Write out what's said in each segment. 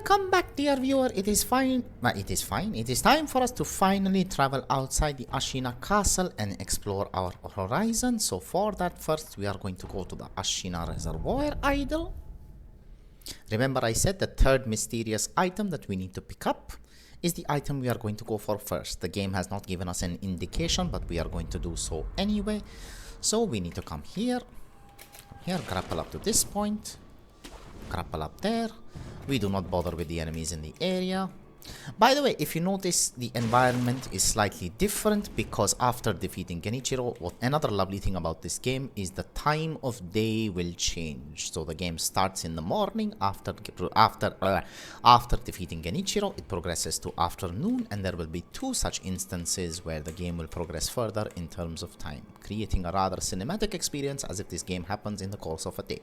Welcome back, dear viewer. It is fine. It is time for us to finally travel outside the Ashina castle and explore our horizon. So for that, first we are going to go to the Ashina reservoir idol. Remember, I said the third mysterious item that we need to pick up is the item we are going to go for first. The game has not given us an indication, but we are going to do so anyway. So we need to come here, grapple up to this point, grapple up there. We do not bother with the enemies in the area. By the way, if you notice, the environment is slightly different because after defeating Genichiro, another lovely thing about this game is the time of day will change. So the game starts in the morning after defeating Genichiro, it progresses to afternoon, and there will be two such instances where the game will progress further in terms of time, creating a rather cinematic experience as if this game happens in the course of a day.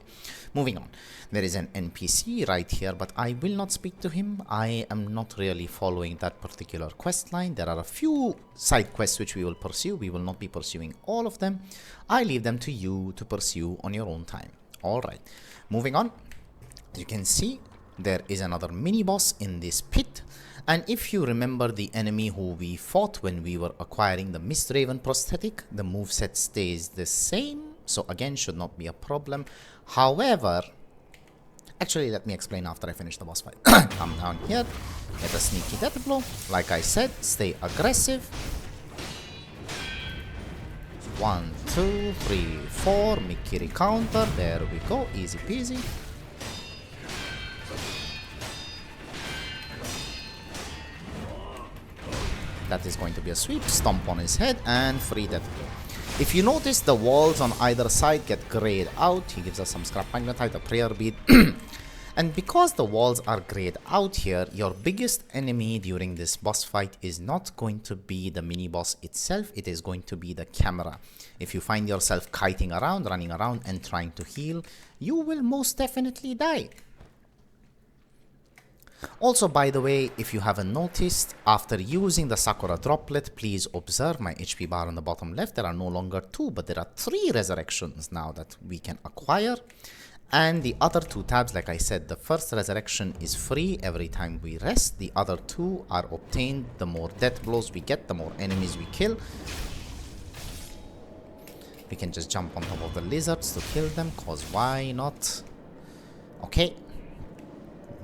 Moving on, there is an NPC right here, but I will not speak to him. I am not really following that particular quest line. There are a few side quests which we will pursue. We will not be pursuing all of them. I leave them to you to pursue on your own time. Alright, moving on. You can see there is another mini boss in this pit, and if you remember the enemy who we fought when we were acquiring the Mist Raven prosthetic, the moveset stays the same, so again should not be a problem. However, actually, let me explain after I finish the boss fight. Come down here, get a sneaky death blow. Like I said, stay aggressive. 1, 2, 3, 4, Mikiri counter. There we go, easy peasy. That is going to be a sweep, stomp on his head, and free death blow. If you notice, the walls on either side get grayed out. He gives us some scrap magnetite, a prayer bead. And because the walls are grayed out here, your biggest enemy during this boss fight is not going to be the mini boss itself, it is going to be the camera. If you find yourself kiting around, running around and trying to heal, you will most definitely die. Also, by the way, if you haven't noticed, after using the Sakura droplet, please observe my HP bar on the bottom left. There are no longer 2, but there are 3 resurrections now that we can acquire. And the other 2 tabs, like I said, the first resurrection is free every time we rest. The other 2 are obtained. The more death blows we get, the more enemies we kill. We can just jump on top of the lizards to kill them, cause why not? Okay.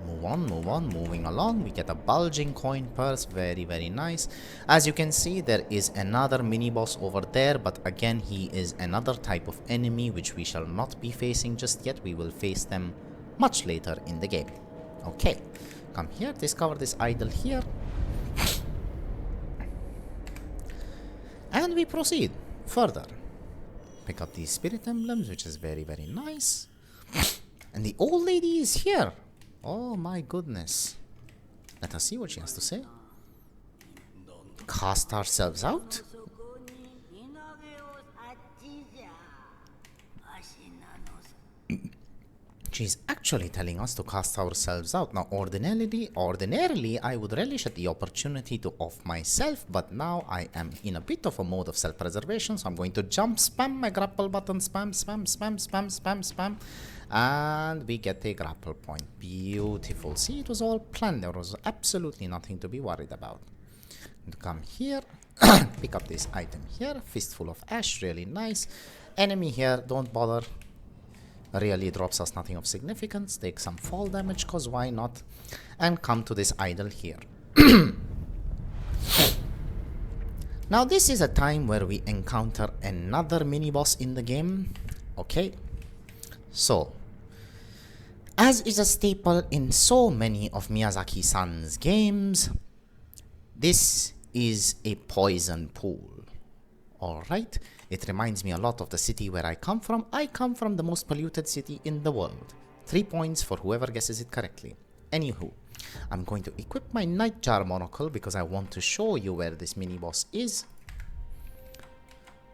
Move on, moving along. We get a bulging coin purse, very nice. As you can see, there is another mini boss over there, but again, he is another type of enemy which we shall not be facing just yet. We will face them much later in the game. Okay, come here, discover this idol here, and we proceed further. Pick up these spirit emblems, which is very nice. And the old lady is here. Oh my goodness. Let us see what she has to say. Cast ourselves out? She's actually telling us to cast ourselves out. Now, ordinarily, I would relish at the opportunity to off myself, but now I am in a bit of a mode of self-preservation, so I'm going to jump, spam my grapple button, spam, and we get a grapple point. Beautiful. See, it was all planned. There was absolutely nothing to be worried about. And come here, pick up this item here, fistful of ash, really nice. Enemy here, don't bother. Really drops us nothing of significance. Take some fall damage, cause why not? And come to this idol here. Now this is a time where we encounter another mini boss in the game. Okay, so as is a staple in so many of Miyazaki-san's games, this is a poison pool. Alright, it reminds me a lot of the city where I come from. I come from the most polluted city in the world. 3 points for whoever guesses it correctly. Anywho, I'm going to equip my nightjar monocle because I want to show you where this mini boss is.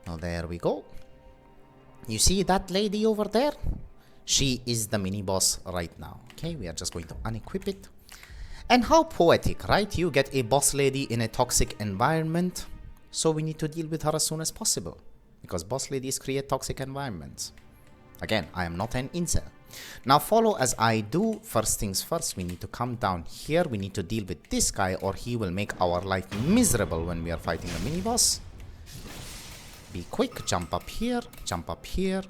Now there we go. You see that lady over there? She is the mini boss right now. Okay, we are just going to unequip it. And how poetic, right? You get a boss lady in a toxic environment, so we need to deal with her as soon as possible, because boss ladies create toxic environments. Again, I am not an incel. Now follow as I do. First things first, we need to come down here. We need to deal with this guy, or he will make our life miserable when we are fighting the mini boss. Be quick, jump up here, jump up here,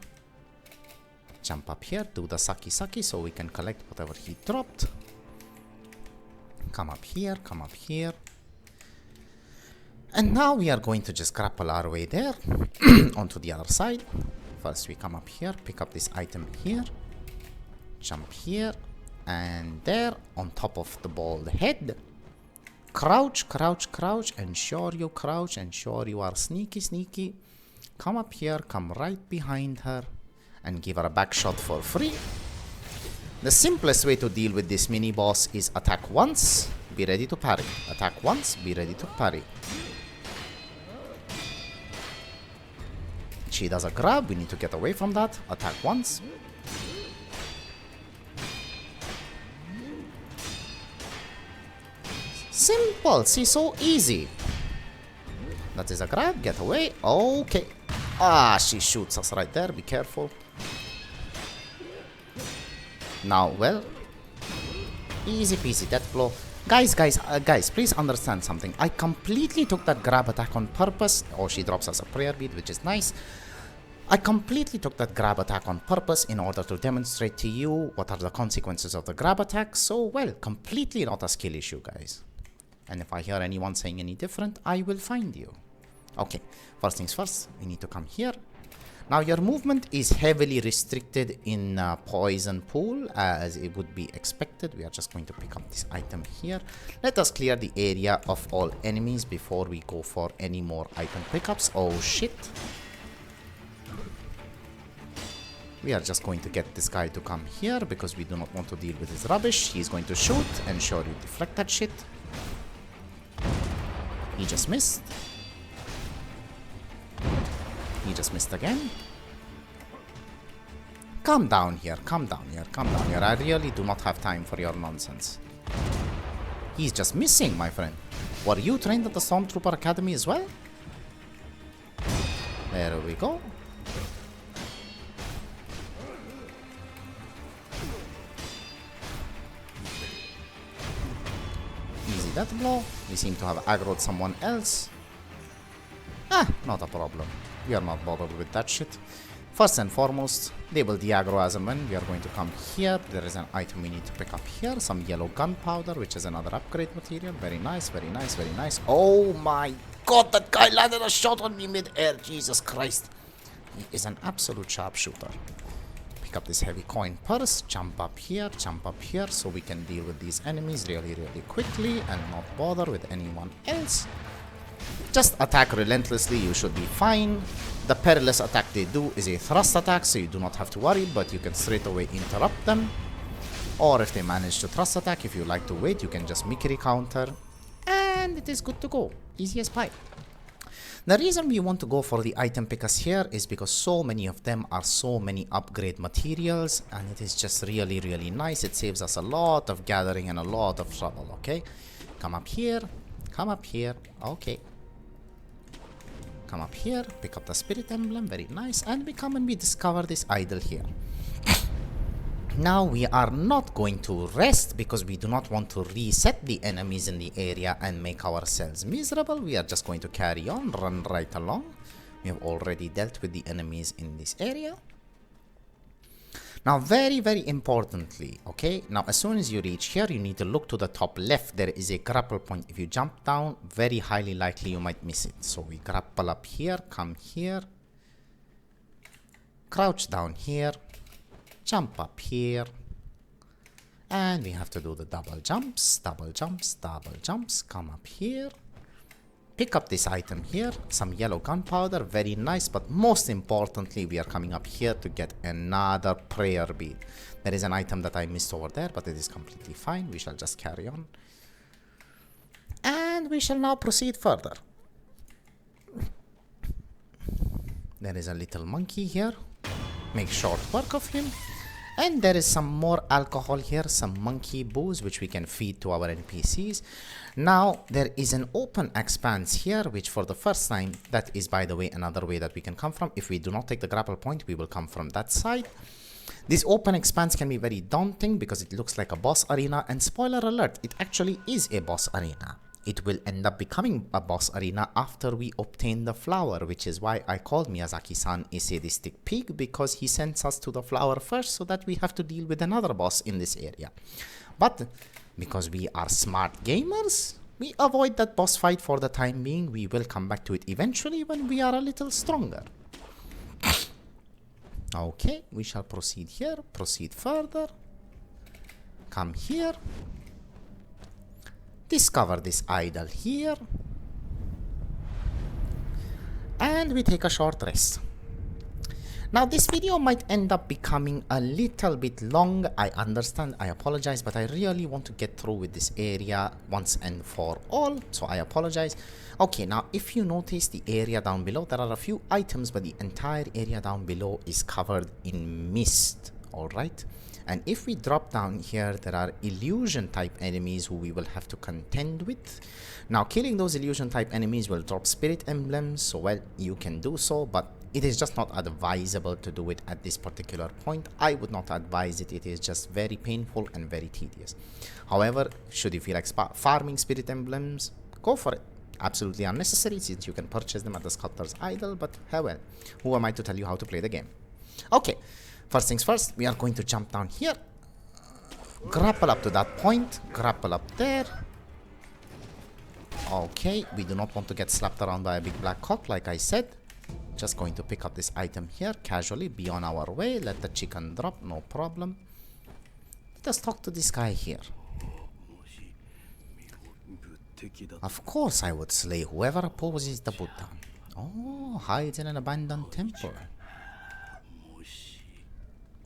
jump up here, do the sucky sucky so we can collect whatever he dropped. Come up here, come up here. And now we are going to just grapple our way there onto the other side. First we come up here, pick up this item here, jump here and there on top of the bald head. Crouch, crouch, crouch, ensure you crouch, ensure you are sneaky, sneaky. Come up here, come right behind her and give her a back shot for free. The simplest way to deal with this mini boss is attack once, be ready to parry. Attack once, be ready to parry. She does a grab, we need to get away from that. Attack once. Simple, see, so easy. That is a grab, get away. Okay. Ah, she shoots us right there, be careful. Now, well, easy peasy death blow. Guys, please understand something. I completely took that grab attack on purpose. Oh, she drops us a prayer bead, which is nice. I completely took that grab attack on purpose in order to demonstrate to you what are the consequences of the grab attack. So, well, completely not a skill issue, guys. And if I hear anyone saying any different, I will find you. Okay, first things first, we need to come here. Now your movement is heavily restricted in poison pool, as it would be expected. We are just going to pick up this item here. Let us clear the area of all enemies before we go for any more item pickups. Oh shit. We are just going to get this guy to come here because we do not want to deal with his rubbish. He's going to shoot, ensure you deflect that shit. He just missed. He just missed again. Calm down here, calm down here, calm down here. I really do not have time for your nonsense. He's just missing, my friend. Were you trained at the Stormtrooper Academy as well? There we go. Easy death blow. We seem to have aggroed someone else. Ah, not a problem. We are not bothered with that shit. First and foremost, they will de-aggro as and when. We are going to come here. There is an item we need to pick up here. Some yellow gunpowder, which is another upgrade material. Very nice, very nice, very nice. Oh my god, that guy landed a shot on me mid-air. Jesus Christ. He is an absolute sharpshooter. Pick up this heavy coin purse. Jump up here so we can deal with these enemies really, really quickly and not bother with anyone else. Just attack relentlessly, you should be fine. The perilous attack they do is a thrust attack, so you do not have to worry, but you can straight away interrupt them. Or if they manage to thrust attack, if you like to wait, you can just Mikiri counter. And it is good to go. Easy as pie. The reason we want to go for the item pickers here is because so many of them are so many upgrade materials, and it is just really, really nice. It saves us a lot of gathering and a lot of trouble, okay? Come up here. Come up here. Okay. Come up here, pick up the spirit emblem, very nice, and we come and we discover this idol here. Now we are not going to rest because we do not want to reset the enemies in the area and make ourselves miserable. We are just going to carry on, run right along. We have already dealt with the enemies in this area. Now very, very importantly, okay, now as soon as you reach here, you need to look to the top left. There is a grapple point. If you jump down, very highly likely you might miss it. So we grapple up here, come here, crouch down here, jump up here, and we have to do the double jumps, double jumps, double jumps. Come up here, pick up this item here, some yellow gunpowder, very nice, but most importantly, we are coming up here to get another prayer bead. There is an item that I missed over there, but it is completely fine. We shall just carry on. And we shall now proceed further. There is a little monkey here. Make short work of him. And there is some more alcohol here, some monkey booze, which we can feed to our NPCs. Now, there is an open expanse here, which for the first time, that is, by the way, another way that we can come from. If we do not take the grapple point, we will come from that side. This open expanse can be very daunting because it looks like a boss arena, and spoiler alert, it actually is a boss arena. It will end up becoming a boss arena after we obtain the flower, which is why I called Miyazaki-san a sadistic pig, because he sends us to the flower first so that we have to deal with another boss in this area. But because we are smart gamers, we avoid that boss fight for the time being. We will come back to it eventually when we are a little stronger. Okay, we shall proceed here, proceed further, come here, discover this idol here, and we take a short rest. Now this video might end up becoming a little bit long, I understand, I apologize, but I really want to get through with this area once and for all, so I apologize. Okay, now if you notice the area down below, there are a few items, but the entire area down below is covered in mist, alright? And if we drop down here, there are illusion type enemies who we will have to contend with. Now killing those illusion type enemies will drop spirit emblems, so well, you can do so, but it is just not advisable to do it at this particular point. I would not advise it. It is just very painful and very tedious. However, should you feel like farming spirit emblems, go for it. Absolutely unnecessary since you can purchase them at the sculptor's idol, but hell well, who am I to tell you how to play the game? Okay, first things first, we are going to jump down here, grapple up to that point, grapple up there. Okay, we do not want to get slapped around by a big black cock like I said. Just going to pick up this item here casually, be on our way, let the chicken drop, no problem. Let us talk to this guy here. Of course I would slay whoever opposes the Buddha. Oh, hides in an abandoned temple.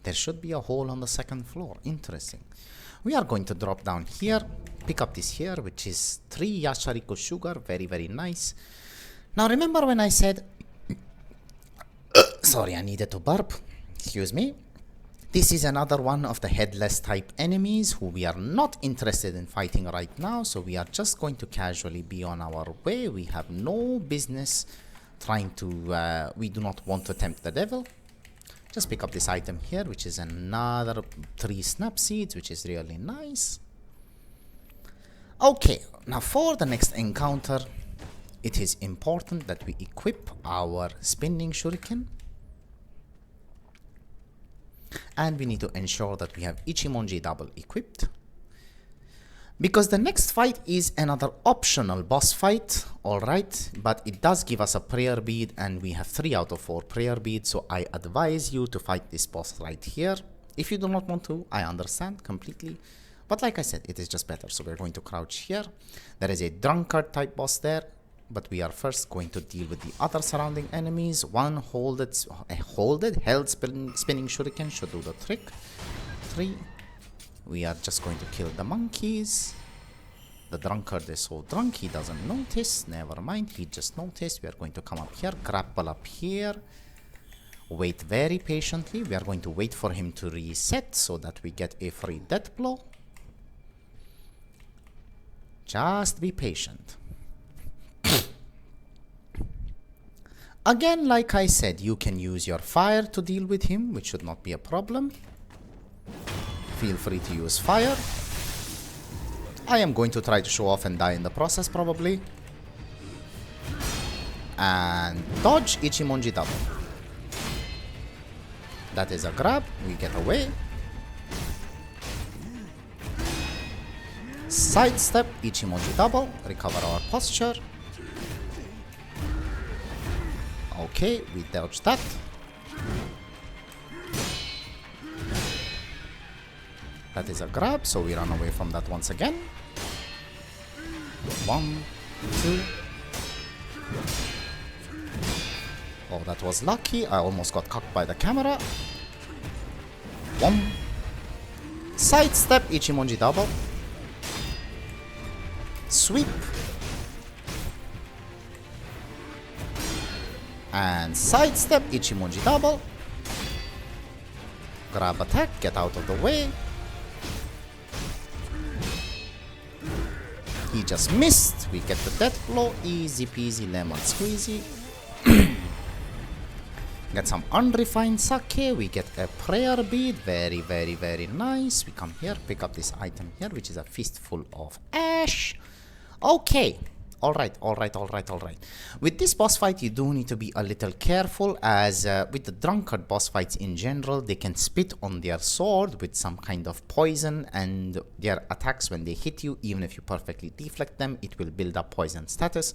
There should be a hole on the second floor. Interesting. We are going to drop down here, pick up this here, which is 3 Yashariko sugar. Very, very nice. Now remember when I said... Sorry, I needed to burp. Excuse me. This is another one of the headless type enemies who we are not interested in fighting right now. So we are just going to casually be on our way. We have no business trying to... we do not want to tempt the devil. Just pick up this item here, which is another 3 snap seeds, which is really nice. Okay, now for the next encounter, it is important that we equip our spinning shuriken. And we need to ensure that we have Ichimonji double equipped. Because the next fight is another optional boss fight, alright, but it does give us a prayer bead and we have 3 out of 4 prayer beads, so I advise you to fight this boss right here. If you do not want to, I understand completely, but like I said, it is just better, so we're going to crouch here. There is a drunkard type boss there, but we are first going to deal with the other surrounding enemies. One held spinning shuriken should do the trick. 3. We are just going to kill the monkeys. The drunkard is so drunk he doesn't notice. Never mind, he just noticed. We are going to come up here, grapple up here. Wait very patiently. We are going to wait for him to reset so that we get a free death blow. Just be patient. Again, like I said, you can use your fire to deal with him, which should not be a problem. Feel free to use fire. I am going to try to show off and die in the process, probably. And dodge Ichimonji double. That is a grab. We get away. Sidestep Ichimonji double. Recover our posture. Okay, we dodge that. That is a grab, so we run away from that once again. 1, 2. Oh, that was lucky. I almost got cocked by the camera. 1. Sidestep Ichimonji double. Sweep. And sidestep Ichimonji double. Grab attack, get out of the way. He just missed. We get the death blow. Easy peasy lemon squeezy. Get some unrefined sake. We get a prayer bead. Very, very, very nice. We come here, pick up this item here, which is a fistful of ash. Okay. Alright. With this boss fight, you do need to be a little careful, as with the drunkard boss fights in general, they can spit on their sword with some kind of poison, and their attacks, when they hit you, even if you perfectly deflect them, it will build up poison status.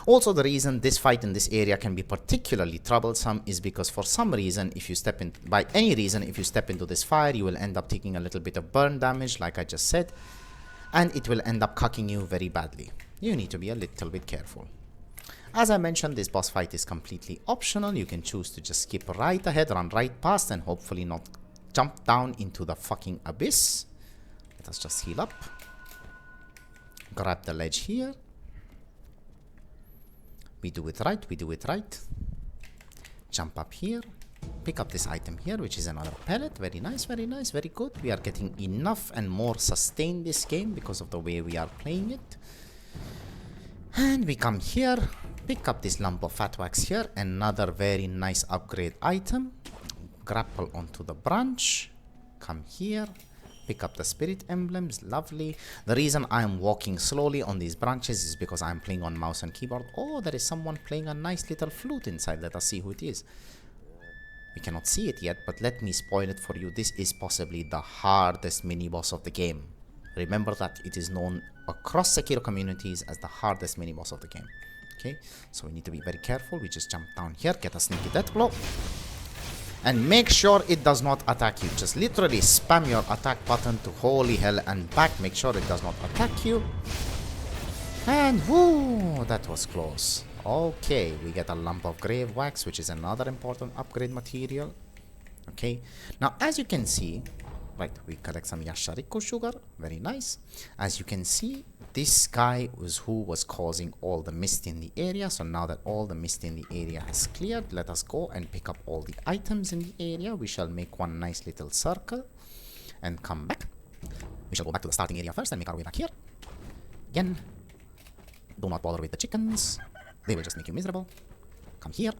Also, the reason this fight in this area can be particularly troublesome is because for some reason, if you step in, by any reason, if you step into this fire, you will end up taking a little bit of burn damage, like I just said, and it will end up cucking you very badly. You need to be a little bit careful. As I mentioned, this boss fight is completely optional. You can choose to just skip right ahead, run right past, and hopefully not jump down into the fucking abyss. Let us just heal up. Grab the ledge here. We do it right. Jump up here. Pick up this item here, which is another pellet. Very nice, very good. We are getting enough and more sustain this game because of the way we are playing it. And we come here, pick up this lump of fat wax here, another very nice upgrade item. Grapple onto the branch, come here, pick up the spirit emblems, lovely. The reason I'm walking slowly on these branches is because I'm playing on mouse and keyboard. Oh, there is someone playing a nice little flute inside. Let us see who it is. We cannot see it yet, but let me spoil it for you. This is possibly the hardest mini-boss of the game. Remember that it is known across Sekiro communities as the hardest mini-boss of the game. Okay, so we need to be very careful. We just jump down here, get a sneaky death blow, and make sure it does not attack you. Just literally spam your attack button to holy hell and back. Make sure it does not attack you. And whoo, that was close. Okay, we get a lump of grave wax, which is another important upgrade material. Okay, now as you can see, right, we collect some yashariko sugar. Very nice. As you can see, this guy was who was causing all the mist in the area. So now that all the mist in the area has cleared, let us go and pick up all the items in the area. We shall make one nice little circle and come back. We shall go back to the starting area first and make our way back here. Again, do not bother with the chickens. They will just make you miserable. Come here.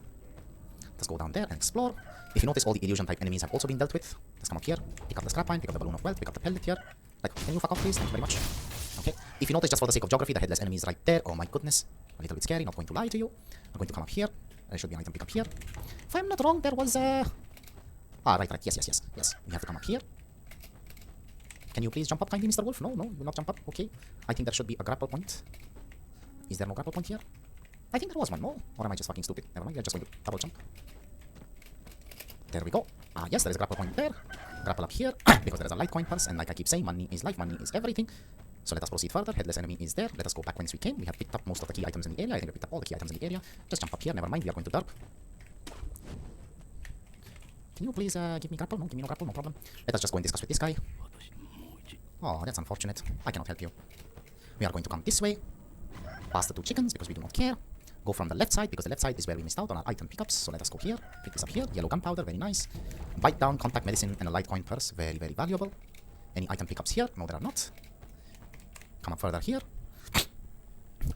Let's go down there and explore. If you notice, all the illusion type enemies have also been dealt with. Let's come up here, pick up the scrap pine, pick up the balloon of wealth, pick up the pellet here. Like, can you fuck off, please? Thank you very much. Okay. If you notice, just for the sake of geography, the headless enemy is right there. Oh my goodness. A little bit scary, not going to lie to you. I'm going to come up here. There should be an item pick up here. If I'm not wrong, there was a... Ah, right. Yes. We have to come up here. Can you please jump up kindly, Mr. Wolf? No, you will not jump up. Okay. I think there should be a grapple point. Is there no grapple point here? I think there was one, no? Or am I just fucking stupid? Never mind, we're just going to double jump. There we go. Ah, yes, there is a grapple point there. Grapple up here, because there is a Litecoin purse, and like I keep saying, money is life, money is everything. So let us proceed further. Headless enemy is there. Let us go back whence we came. We have picked up most of the key items in the area. I think we picked up all the key items in the area. Just jump up here, never mind, we are going to derp. Can you please give me grapple? No, give me no grapple, no problem. Let us just go and discuss with this guy. Oh, that's unfortunate. I cannot help you. We are going to come this way, past the two chickens, because we do not care. Go from the left side, because the left side is where we missed out on our item pickups. So let us go here, pick this up here. Yellow gunpowder, very nice. Bite down, contact medicine, and a Litecoin purse, very, very valuable. Any item pickups here? No, there are not. Come up further here.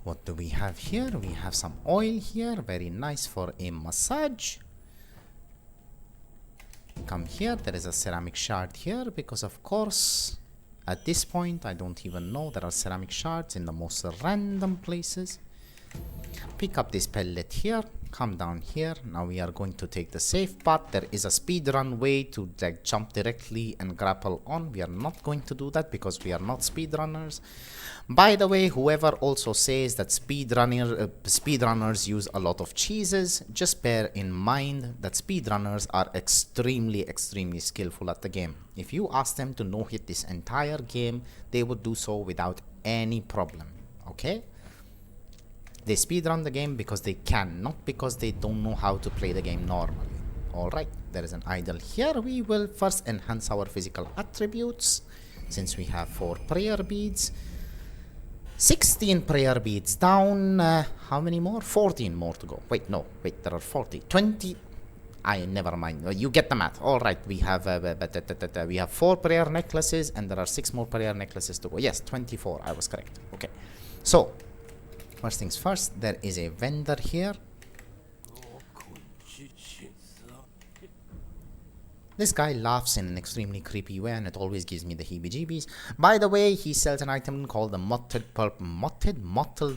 What do we have here? We have some oil here, very nice for a massage. Come here, there is a ceramic shard here, because of course, at this point, I don't even know there are ceramic shards in the most random places. Pick up this pellet here, come down here. Now we are going to take the safe path. There is a speedrun way to like jump directly and grapple on. We are not going to do that because we are not speedrunners. By the way, whoever also says that speedrunners use a lot of cheeses, just bear in mind that speedrunners are extremely skillful at the game. If you ask them to no-hit this entire game, they would do so without any problem, okay? They speedrun the game because they can, not because they don't know how to play the game normally. Alright, there is an idol here. We will first enhance our physical attributes, since we have 4 prayer beads. 16 prayer beads down. How many more? 14 more to go. Wait, there are 40. 20. Never mind. You get the math. Alright, we have 4 prayer necklaces, and there are 6 more prayer necklaces to go. Yes, 24. I was correct. Okay. So, first things first, there is a vendor here. This guy laughs in an extremely creepy way and it always gives me the heebie-jeebies. By the way, he sells an item called the mottled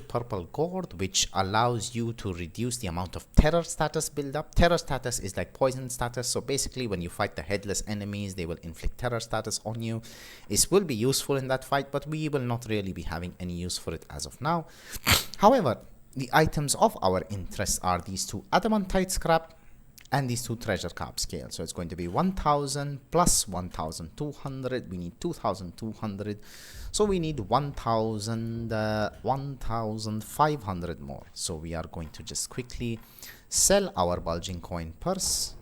purple gourd, which allows you to reduce the amount of terror status build-up. Terror status is like poison status, so basically when you fight the headless enemies, they will inflict terror status on you. It will be useful in that fight, but we will not really be having any use for it as of now. However, the items of our interest are these two adamantite scrap and these two treasure carp scales. So it's going to be 1000 plus 1200. We need 2200. So we need 1500 more. So we are going to just quickly sell our bulging coin purse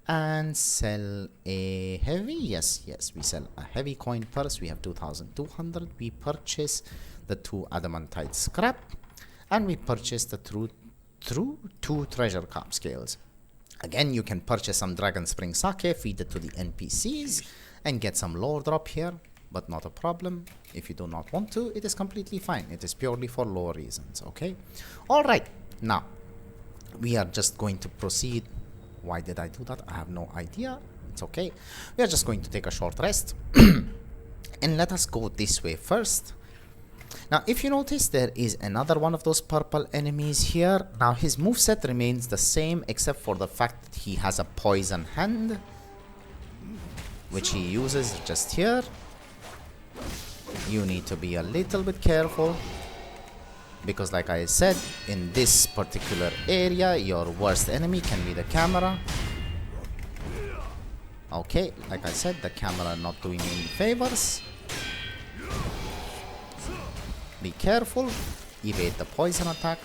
and sell a heavy. Yes, we sell a heavy coin purse. We have 2200. We purchase the two adamantite scrap and we purchase the two treasure carp scales. Again, you can purchase some dragon spring sake, feed it to the NPCs and get some lore drop here, but not a problem. If you do not want to, it is completely fine. It is purely for lore reasons, okay? All right, now we are just going to proceed. Why did I do that? I have no idea. It's okay. We are just going to take a short rest and let us go this way first. Now, if you notice, there is another one of those purple enemies here. Now, his moveset remains the same, except for the fact that he has a poison hand, which he uses just here. You need to be a little bit careful, because like I said, in this particular area, your worst enemy can be the camera. Okay, like I said, the camera not doing me any favors. Be careful, evade the poison attack.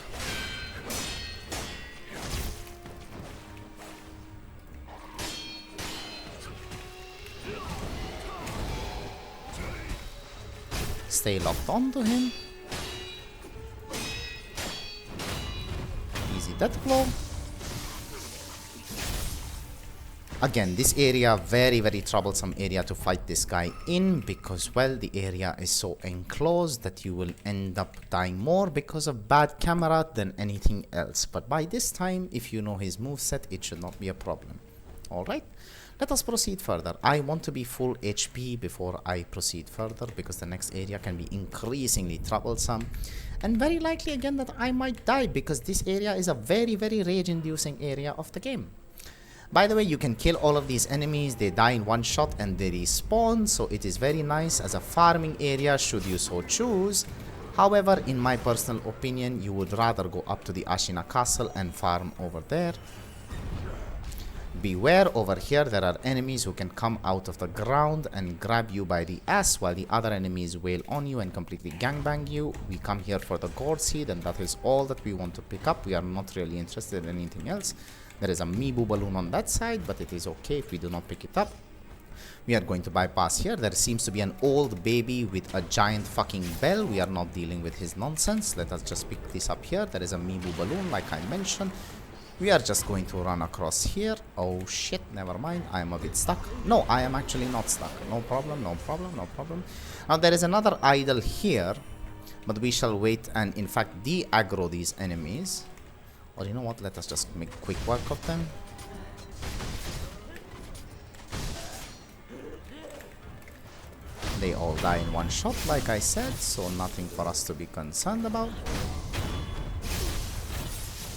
Stay locked onto him. Easy death blow. Again, this area, very troublesome area to fight this guy in, because, well, the area is so enclosed that you will end up dying more because of bad camera than anything else. But by this time, if you know his moveset, it should not be a problem. Alright, let us proceed further. I want to be full HP before I proceed further, because the next area can be increasingly troublesome. And very likely again that I might die, because this area is a very rage-inducing area of the game. By the way, you can kill all of these enemies, they die in one shot and they respawn, so it is very nice as a farming area should you so choose. However, in my personal opinion, you would rather go up to the Ashina castle and farm over there. Beware, over here there are enemies who can come out of the ground and grab you by the ass, while the other enemies wail on you and completely gangbang you. We come here for the gourd seed, and that is all that we want to pick up. We are not really interested in anything else. There is a mibu balloon on that side, but it is okay if we do not pick it up. We are going to bypass here. There seems to be an old baby with a giant fucking bell. We are not dealing with his nonsense. Let us just pick this up here. There is a mibu balloon, like I mentioned. We are just going to run across here. Oh shit, never mind. I am a bit stuck. No, I am actually not stuck. No problem. Now there is another idol here, but we shall wait and in fact de-aggro these enemies. Or you know what, let us just make quick work of them. They all die in one shot, like I said, so nothing for us to be concerned about.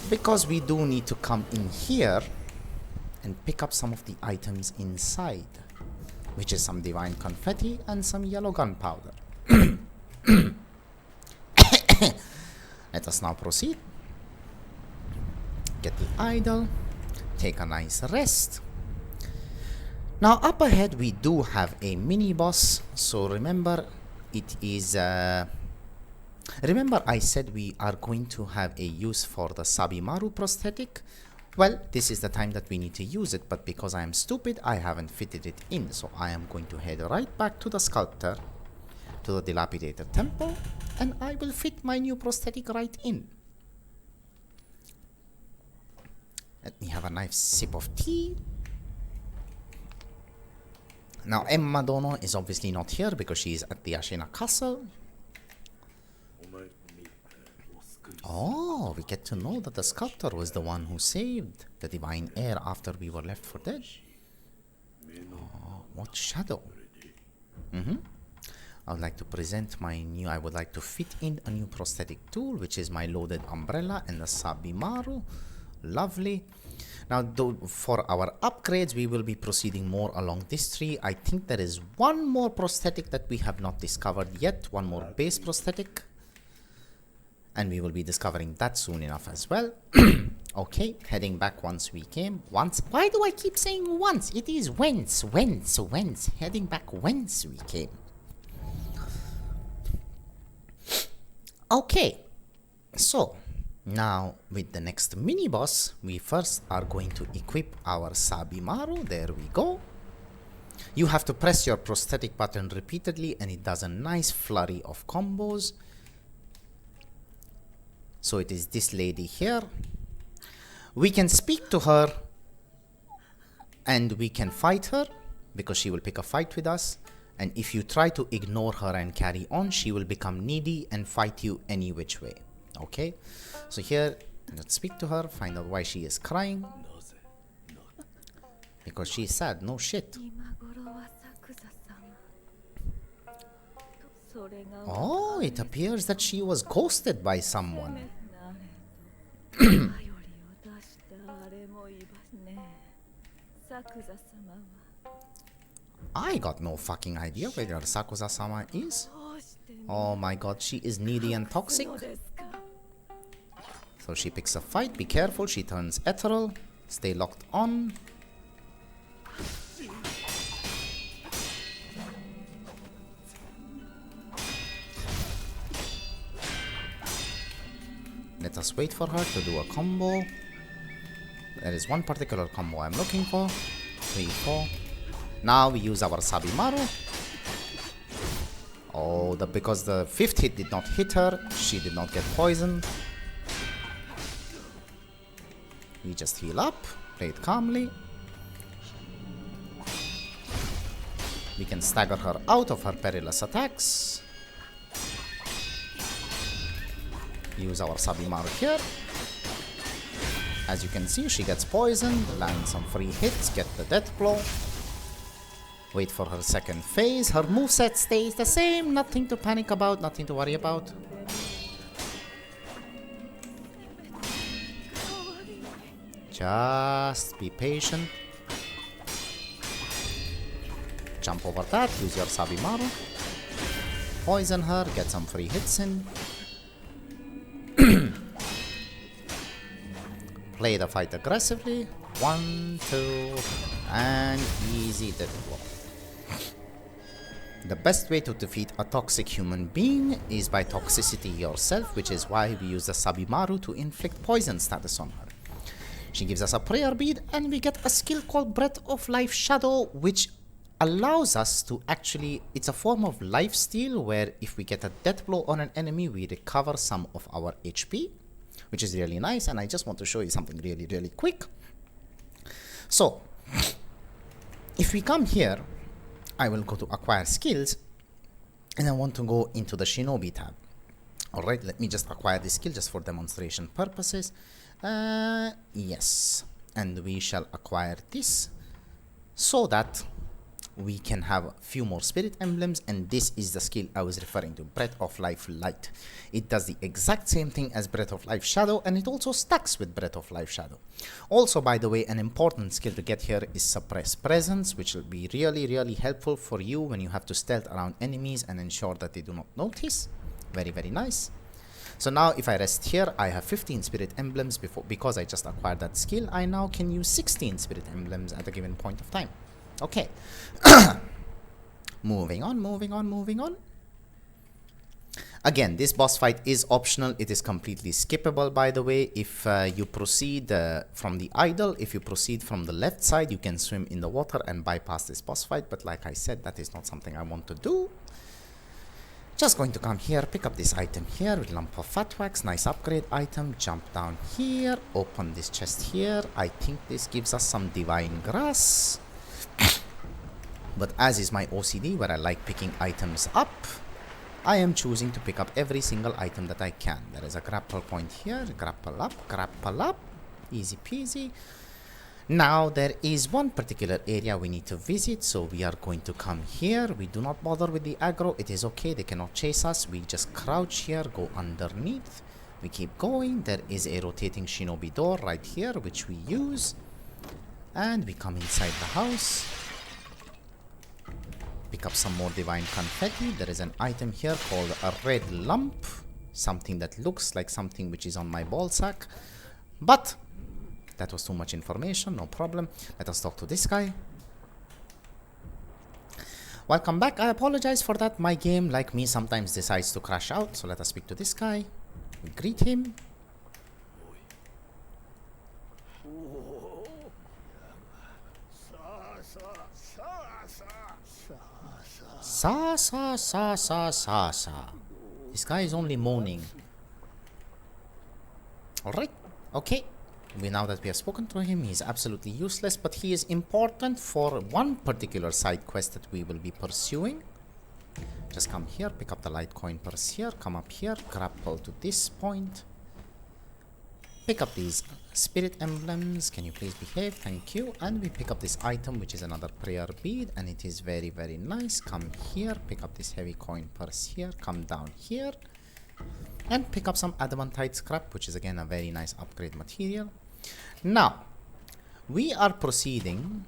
Because we do need to come in here and pick up some of the items inside, which is some divine confetti and some yellow gunpowder. Let us now proceed. Get the idol, take a nice rest. Now up ahead we do have a mini boss, so remember it is remember I said we are going to have a use for the Sabimaru prosthetic. Well, this is the time that we need to use it, but because I am stupid I haven't fitted it in, so I am going to head right back to the sculptor, to the dilapidated temple, and I will fit my new prosthetic right in. Let me have a nice sip of tea. Now Emma Dono is obviously not here because she is at the Ashina castle. Oh, we get to know that the sculptor was the one who saved the divine heir after we were left for dead. What shadow? I would like to present my new, I would like to fit in a new prosthetic tool, which is my loaded umbrella and the Sabimaru. Lovely. Now, for our upgrades, we will be proceeding more along this tree. I think there is one more prosthetic that we have not discovered yet, one more base prosthetic. And we will be discovering that soon enough as well. Okay, heading back once we came. Once? Why do I keep saying once? It is whence. Heading back whence we came. Okay, so now with the next mini boss, we first are going to equip our Sabimaru. There we go. You have to press your prosthetic button repeatedly and it does a nice flurry of combos. So it is this lady here. We can speak to her and we can fight her because she will pick a fight with us. And if you try to ignore her and carry on, she will become needy and fight you any which way. Okay? So here, let's speak to her, find out why she is crying. Because she is sad, no shit. Oh, it appears that she was ghosted by someone. I got no fucking idea where Sakuza-sama is. Oh my god, she is needy and toxic. So she picks a fight, be careful, she turns ethereal. Stay locked on. Let us wait for her to do a combo. There is one particular combo I'm looking for. 3, 4. Now we use our Sabimaru. Oh, because the 5th hit did not hit her, she did not get poisoned. We just heal up, play it calmly. We can stagger her out of her perilous attacks. Use our Sabimaru here. As you can see, she gets poisoned, land some free hits, get the death blow. Wait for her second phase. Her moveset stays the same. Nothing to panic about, nothing to worry about. Just be patient. Jump over that, use your Sabimaru. Poison her, get some free hits in. Play the fight aggressively. 1, 2, and easy death blow. The best way to defeat a toxic human being is by toxicity yourself, which is why we use the Sabimaru to inflict poison status on her. She gives us a prayer bead and we get a skill called Breath of Life Shadow, which allows us to actually, it's a form of life steal where if we get a death blow on an enemy, we recover some of our HP, which is really nice. And I just want to show you something really, really quick. So, if we come here, I will go to acquire skills and I want to go into the Shinobi tab. Alright, let me just acquire this skill just for demonstration purposes. Yes, and we shall acquire this so that we can have a few more spirit emblems, and this is the skill I was referring to, Breath of Life Light. It does the exact same thing as Breath of Life Shadow, and it also stacks with Breath of Life Shadow. Also, by the way, an important skill to get here is Suppress Presence, which will be really, really helpful for you when you have to stealth around enemies and ensure that they do not notice. Very, very nice. So now if I rest here, I have 15 spirit emblems because I just acquired that skill. I now can use 16 spirit emblems at a given point of time. Okay. Moving on. Again, this boss fight is optional. It is completely skippable, by the way. If you proceed from the idol, if you proceed from the left side, you can swim in the water and bypass this boss fight. But like I said, that is not something I want to do. Just going to come here, pick up this item here with lump of fat wax, nice upgrade item, jump down here, open this chest here. I think this gives us some divine grass. But as is my OCD, where I like picking items up, I am choosing to pick up every single item that I can. There is a grapple point here, grapple up, easy peasy. Now there is one particular area we need to visit, so we are going to come here. We do not bother with the aggro, it is okay, they cannot chase us. We just crouch here, go underneath, we keep going. There is a rotating shinobi door right here which we use, and we come inside the house, pick up some more divine confetti. There is an item here called a red lump, something that looks like something which is on my ball sack, but that was too much information, no problem. Let us talk to this guy. Welcome back. I apologize for that. My game, like me, sometimes decides to crash out. So let us speak to this guy. We greet him. Sa sa sa sa sa sa. This guy is only moaning. Alright, okay. Now that we have spoken to him, he is absolutely useless, but he is important for one particular side quest that we will be pursuing. Just come here, pick up the Litecoin purse here, come up here, grapple to this point, pick up these spirit emblems. Can you please behave? Thank you. And we pick up this item, which is another prayer bead, and it is very, very nice. Come here, pick up this heavy coin purse here, come down here, and pick up some adamantite scrap, which is again a very nice upgrade material. Now we are proceeding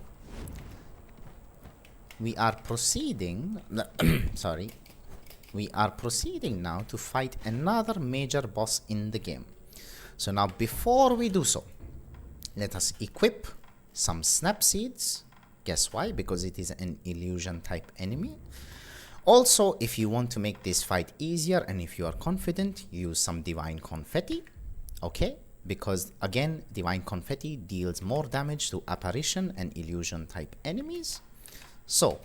sorry, we are proceeding now to fight another major boss in the game. So now before we do so, let us equip some snap seeds. Guess why? Because it is an illusion type enemy. Also, if you want to make this fight easier and if you are confident, use some divine confetti, okay? Because again, divine confetti deals more damage to apparition and illusion type enemies. So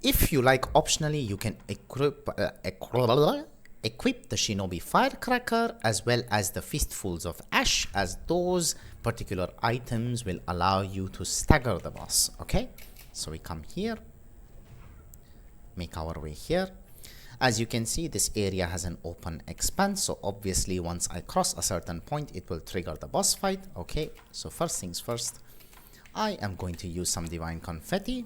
if you like, optionally you can equip the shinobi firecracker as well as the fistfuls of ash, as those particular items will allow you to stagger the boss, okay? So we come here, make our way here. As you can see, this area has an open expanse, so obviously once I cross a certain point it will trigger the boss fight, okay? So first things first, I am going to use some divine confetti,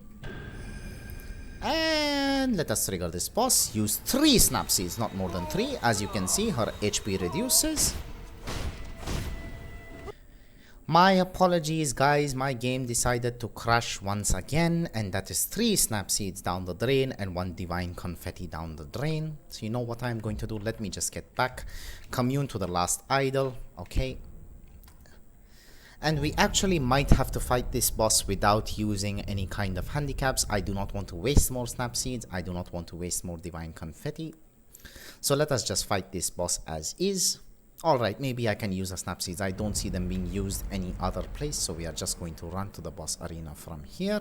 and let us trigger this boss. Use 3 snap seeds, not more than 3. As you can see, her HP reduces. My apologies guys, my game decided to crash once again, and that is 3 snap seeds down the drain and 1 divine confetti down the drain. So you know what I'm going to do? Let me just get back, commune to the last idol, okay? And we actually might have to fight this boss without using any kind of handicaps. I do not want to waste more snap seeds, I do not want to waste more divine confetti. So let us just fight this boss as is. Alright, maybe I can use the snap seeds. I don't see them being used any other place, so we are just going to run to the boss arena from here.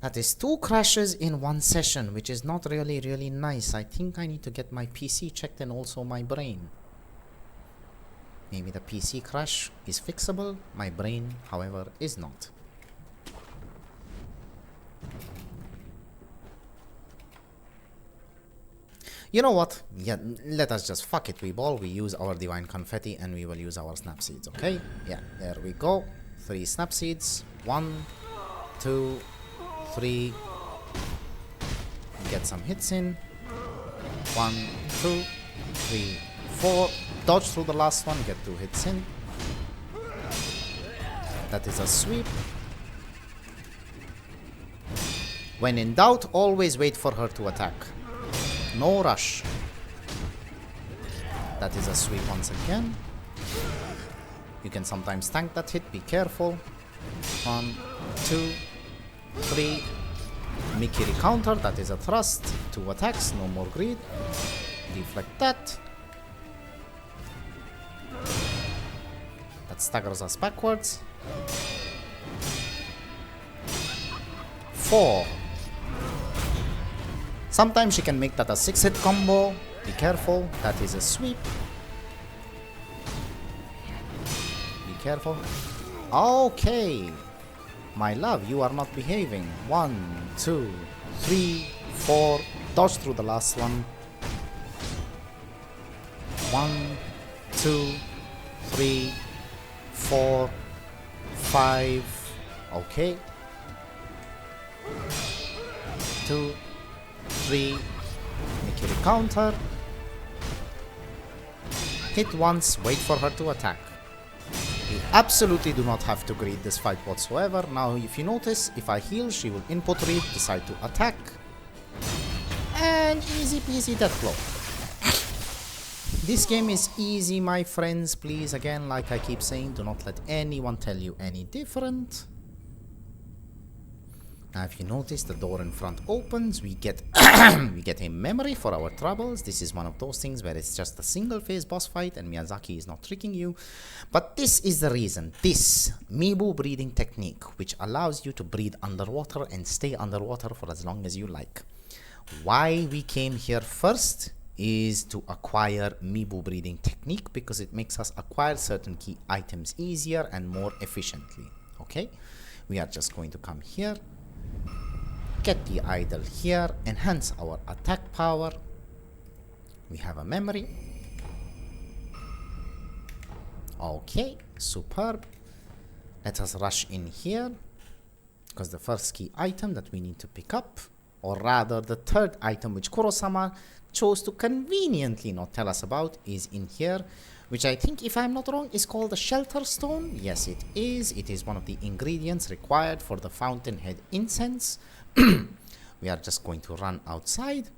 That is 2 crashes in 1 session, which is not really nice. I think I need to get my PC checked and also my brain. Maybe the PC crash is fixable, my brain, however, is not. You know what? Yeah, let us just fuck it, we ball. We use our divine confetti and we will use our snap seeds, okay? Yeah, there we go. 3 snap seeds. 1, 2, 3. Get some hits in. 1, 2, 3, 4. Dodge through the last one, get 2 hits in. That is a sweep. When in doubt, always wait for her to attack. No rush. That is a sweep once again. You can sometimes tank that hit, be careful. 1, 2, 3. Mikiri counter, that is a thrust. 2 attacks, no more greed. Deflect that. That staggers us backwards. 4. Sometimes she can make that a 6-hit combo. Be careful, that is a sweep. Be careful. Okay. My love, you are not behaving. 1, 2, 3, 4. Dodge through the last one. 1, 2, 3, 4, 5. Okay. 2, 3. Make your counter. Hit once, wait for her to attack. You absolutely do not have to greet this fight whatsoever. Now if you notice, if I heal, she will input read, decide to attack. And easy peasy death blow. This game is easy, my friends. Please, again, like I keep saying, do not let anyone tell you any different. Now if you notice, the door in front opens, we get we get a memory for our troubles. This is one of those things where it's just a single phase boss fight and Miyazaki is not tricking you. But this is the reason, this mibu breathing technique, which allows you to breathe underwater and stay underwater for as long as you like. Why we came here first is to acquire mibu breathing technique, because it makes us acquire certain key items easier and more efficiently. Okay, we are just going to come here, get the idol here, enhance our attack power. We have a memory. Okay, superb. Let us rush in here, because the first key item that we need to pick up, or rather the third item which Kuro-sama chose to conveniently not tell us about, is in here, which I think, if I'm not wrong, is called the shelter stone. Yes, it is. It is one of the ingredients required for the fountainhead incense. We are just going to run outside.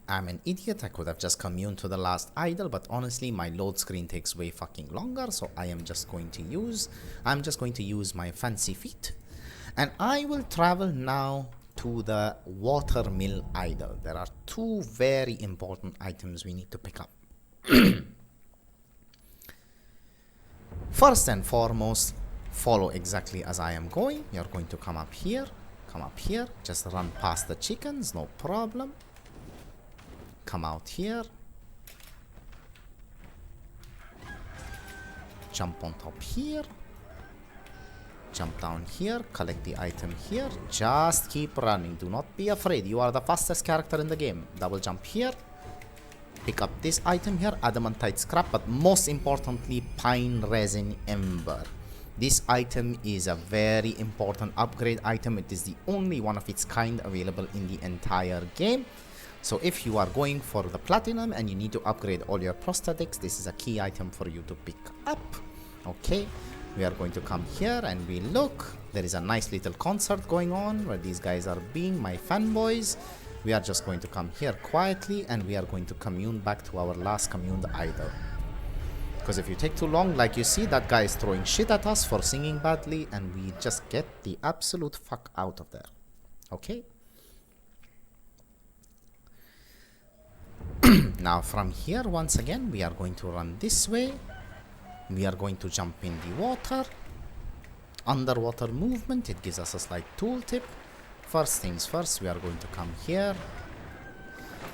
I'm an idiot. I could have just communed to the last idol, but honestly my load screen takes way fucking longer, so I'm just going to use my fancy feet, and I will travel now to the watermill idol. There are two very important items we need to pick up. First and foremost, follow exactly as I am going. You're going to come up here, just run past the chickens, no problem. Come out here, jump on top here, jump down here, collect the item here, just keep running, do not be afraid, you are the fastest character in the game. Double jump here, pick up this item here, adamantite scrap, but most importantly, pine resin ember. This item is a very important upgrade item. It is the only one of its kind available in the entire game. So if you are going for the platinum and you need to upgrade all your prosthetics, this is a key item for you to pick up. Okay, we are going to come here and we look. There is a nice little concert going on where these guys are being my fanboys. We are just going to come here quietly and we are going to commune back to our last communed idol. Because if you take too long, like you see, that guy is throwing shit at us for singing badly, and we just get the absolute fuck out of there. Okay? Now from here, once again, we are going to run this way. We are going to jump in the water. Underwater movement, it gives us a slight tooltip. First things first, we are going to come here.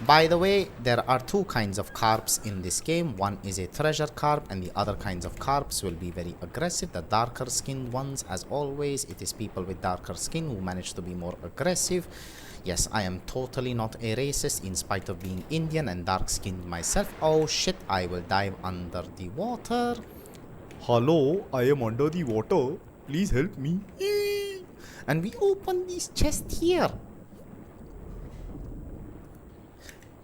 By the way, there are two kinds of carps in this game. One is a treasure carp and the other kinds of carps will be very aggressive. The darker skinned ones, as always, it is people with darker skin who manage to be more aggressive. Yes, I am totally not a racist in spite of being Indian and dark skinned myself. Oh shit, I will dive under the water. Hello, I am under the water. Please help me. And we open this chest here.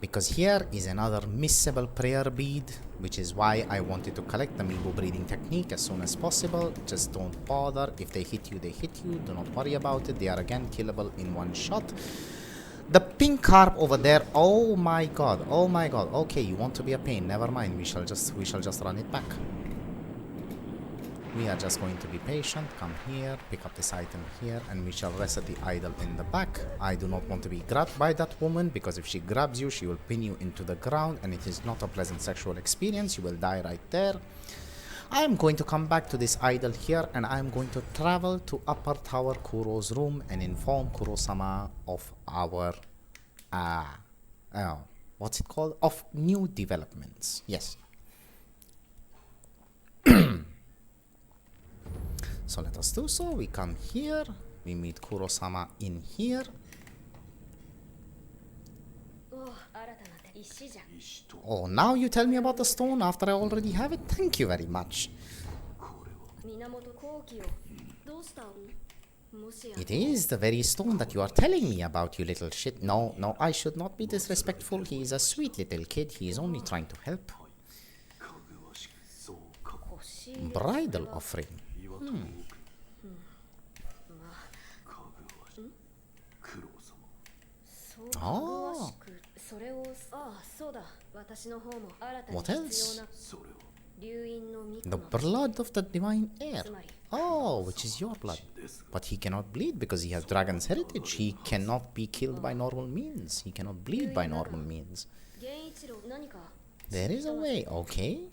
Because here is another missable prayer bead, which is why I wanted to collect the mibu breathing technique as soon as possible. Just don't bother. If they hit you, they hit you. Do not worry about it. They are again killable in one shot. The pink carp over there. Oh my god. Oh my god. Okay, you want to be a pain. Never mind. We shall just run it back. We are just going to be patient. Come here, pick up this item here, and we shall reset the idol in the back. I do not want to be grabbed by that woman, because if she grabs you, she will pin you into the ground, and it is not a pleasant sexual experience. You will die right there. I am going to come back to this idol here, and I am going to travel to Upper Tower Kuro's room and inform Kuro-sama of our, what's it called? Of new developments. Yes. So let us do so. We come here. We meet Kuro-sama in here. Oh, now you tell me about the stone after I already have it? Thank you very much. It is the very stone that you are telling me about, you little shit. No, no, I should not be disrespectful. He is a sweet little kid. He is only trying to help. Bridal offering. Oh. What else? The blood of the divine heir. Oh, which is your blood. But he cannot bleed because he has dragon's heritage. He cannot be killed by normal means. He cannot bleed by normal means. There is a way, okay?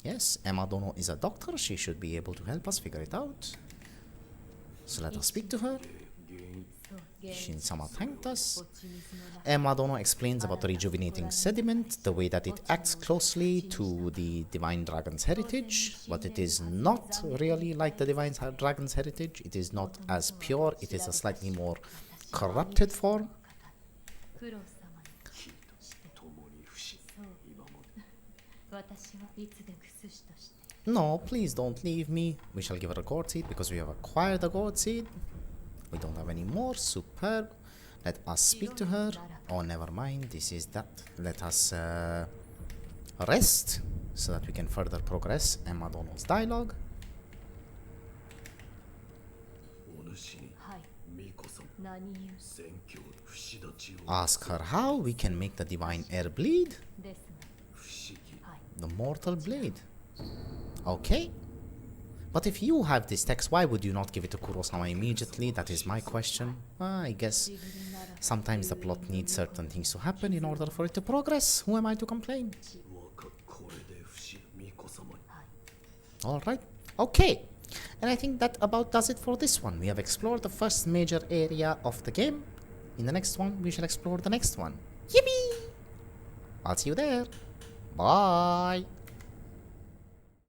Yes, Emma Dono is a doctor. She should be able to help us figure it out. So let us speak to her. Shin-sama thanked us. Emma Dono explains about the rejuvenating sediment, the way that it acts closely to the divine dragon's heritage, but it is not really like the divine dragon's heritage. It is not as pure. It is a slightly more corrupted form. No, please don't leave me. We shall give her a gourd seed because we have acquired a gourd seed. We don't have any more. Superb. Let us speak to her. Oh, never mind. This is that. Let us rest so that we can further progress Emma Dono's dialogue. Ask her how we can make the divine heir bleed. The mortal blade. Okay. But if you have this text, why would you not give it to Kuro-sama immediately? That is my question. I guess sometimes the plot needs certain things to happen in order for it to progress. Who am I to complain? Alright. Okay. And I think that about does it for this one. We have explored the first major area of the game. In the next one, we shall explore the next one. Yippee! I'll see you there. Bye.